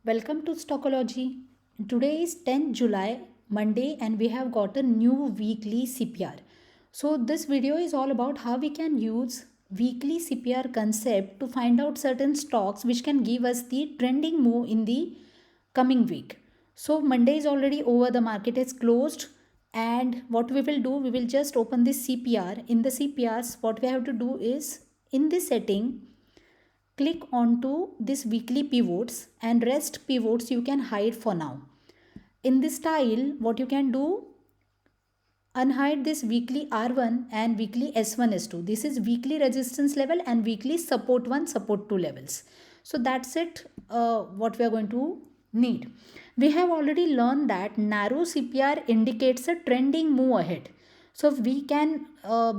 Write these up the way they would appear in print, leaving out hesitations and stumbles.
Welcome to Stockology. Today is 10th July, Monday, and we have got a new weekly CPR. So, this video is all about how we can use weekly CPR concept to find out certain stocks which can give us the trending move in the coming week. So, Monday is already over, the market is closed, and what we will do, we will just open this CPR. In the CPRs, what we have to do is in this setting, click onto this weekly pivots and rest pivots you can hide for now. In this style, what you can do, unhide this weekly R1 and weekly S1 S2. This is weekly resistance level and weekly support 1 support 2 levels. So that's it, what we are going to need. We have already learned that narrow CPR indicates a trending move ahead. So we can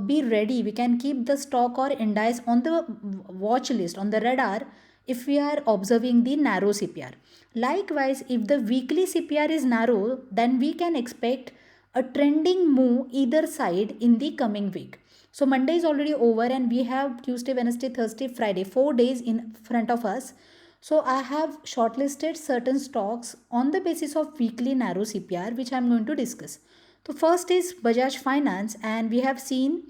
be ready, we can keep the stock or index on the watch list, on the radar, if we are observing the narrow CPR. Likewise, if the weekly CPR is narrow, then we can expect a trending move either side in the coming week. So Monday is already over and we have Tuesday, Wednesday, Thursday, Friday, 4 days in front of us. So I have shortlisted certain stocks on the basis of weekly narrow CPR, which I am going to discuss. So first is Bajaj Finance, and we have seen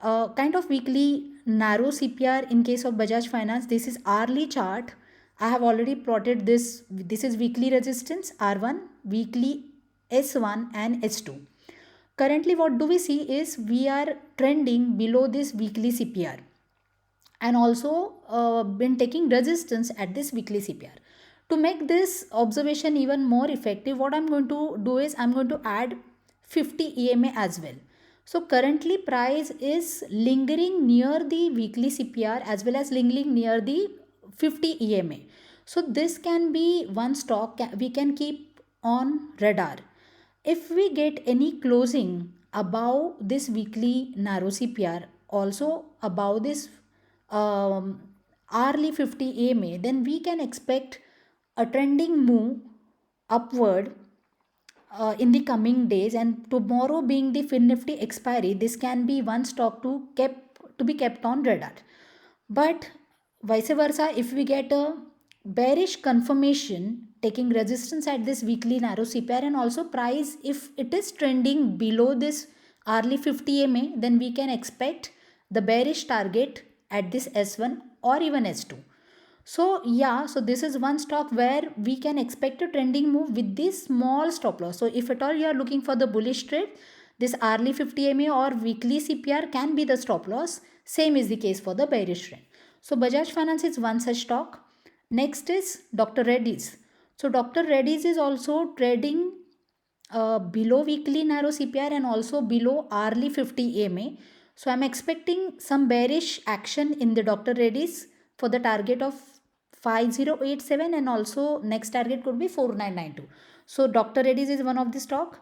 kind of weekly narrow CPR in case of Bajaj Finance. This is hourly chart. I have already plotted this. This is weekly resistance R1, weekly S1 and S2. Currently, what do we see is we are trending below this weekly CPR and also been taking resistance at this weekly CPR. To make this observation even more effective, what I'm going to do is I'm going to add 50 EMA as well. So currently price is lingering near the weekly CPR as well as lingering near the 50 EMA. So this can be one stock we can keep on radar. If we get any closing above this weekly narrow CPR, also above this um, hourly 50 EMA, then we can expect a trending move upward in the coming days. And tomorrow being the fin nifty expiry, this can be one stock to be kept on radar. But vice versa, if we get a bearish confirmation taking resistance at this weekly narrow CPR and also price, if it is trending below this hourly 50 MA, then we can expect the bearish target at this S1 or even S2. So yeah, so this is one stock where we can expect a trending move with this small stop loss. So if at all you are looking for the bullish trade, this hourly 50 MA or weekly CPR can be the stop loss. Same is the case for the bearish trend. So Bajaj Finance is one such stock. Next is Dr. Reddy's. So Dr. Reddy's is also trading below weekly narrow CPR and also below hourly 50 EMA. So I'm expecting some bearish action in the Dr. Reddy's for the target of 5087 and also next target could be 4992. So Dr. Reddy's is one of the stock.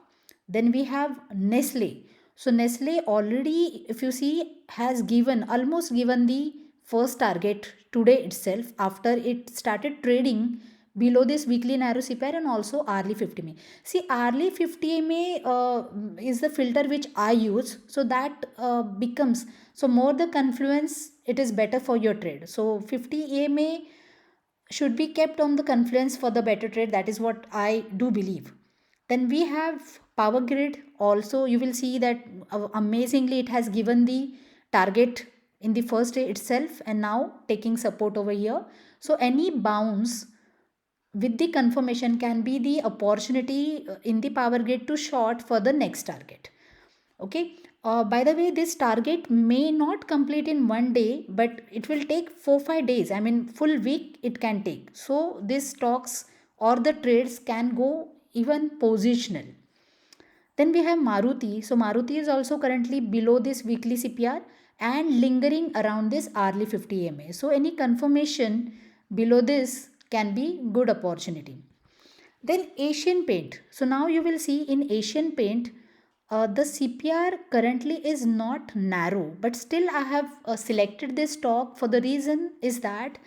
Then we have Nestle. So Nestle already, if you see, has given almost given the first target today itself after it started trading below this weekly narrow CPR and also hourly 50 MA. See, hourly 50 MA is the filter which I use. So that becomes, so more the confluence, it is better for your trade. So 50 EMA should be kept on the confluence for the better trade. That is what I do believe. Then we have Power Grid. Also, you will see that amazingly it has given the target in the first day itself and now taking support over here. So any bounce with the confirmation can be the opportunity in the Power Grid to short for the next target. Okay. By the way, this target may not complete in one day, but it will take 4-5 days. I mean, full week it can take. So these stocks or the trades can go even positional. Then we have Maruti. So Maruti is also currently below this weekly CPR and lingering around this hourly 50 MA. So any confirmation below this can be good opportunity. Then Asian Paint. So now you will see in Asian Paint, the CPR currently is not narrow, but still I have selected this stock for the reason is that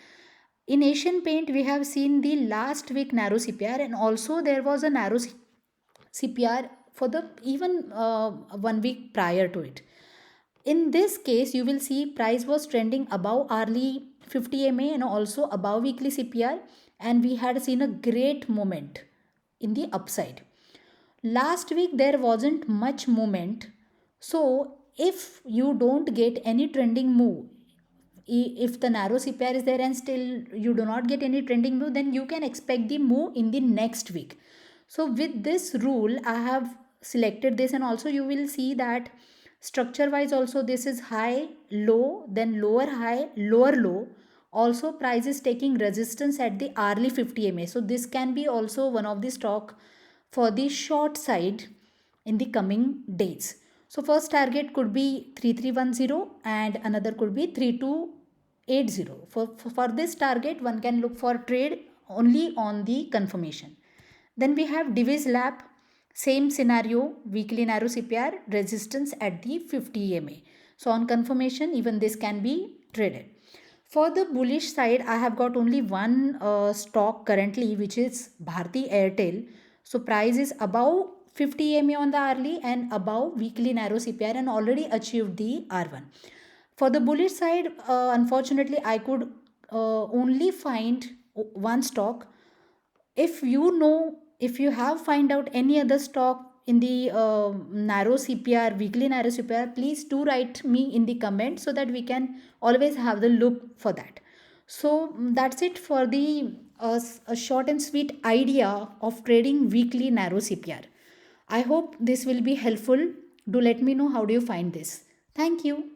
in Asian Paint we have seen the last week narrow CPR and also there was a narrow CPR for the even 1 week prior to it. In this case, you will see price was trending above hourly 50 MA and also above weekly CPR and we had seen a great moment in the upside. Last week there wasn't much movement, so if you don't get any trending move, if the narrow CPR is there and still you do not get any trending move, then you can expect the move in the next week. So with this rule I have selected this, and also you will see that structure wise also this is high low, then lower high lower low. Also price is taking resistance at the hourly 50 ma, so this can be also one of the stock for the short side in the coming days. So first target could be 3310 and another could be 3280. For this target one can look for trade only on the confirmation. Then we have Divi's Lab, same scenario, weekly narrow CPR, resistance at the 50 ma. So on confirmation even this can be traded. For the bullish side, I have got only one stock currently, which is Bharti Airtel. So price is above 50 ma on the hourly and above weekly narrow CPR and already achieved the R1. For the bullish side, unfortunately, I could only find one stock. If you know, if you have find out any other stock in the narrow CPR, weekly narrow CPR, please do write me in the comment so that we can always have the look for that. So that's it for the a short and sweet idea of trading weekly narrow CPR. I hope this will be helpful. Do let me know how do you find this. Thank you.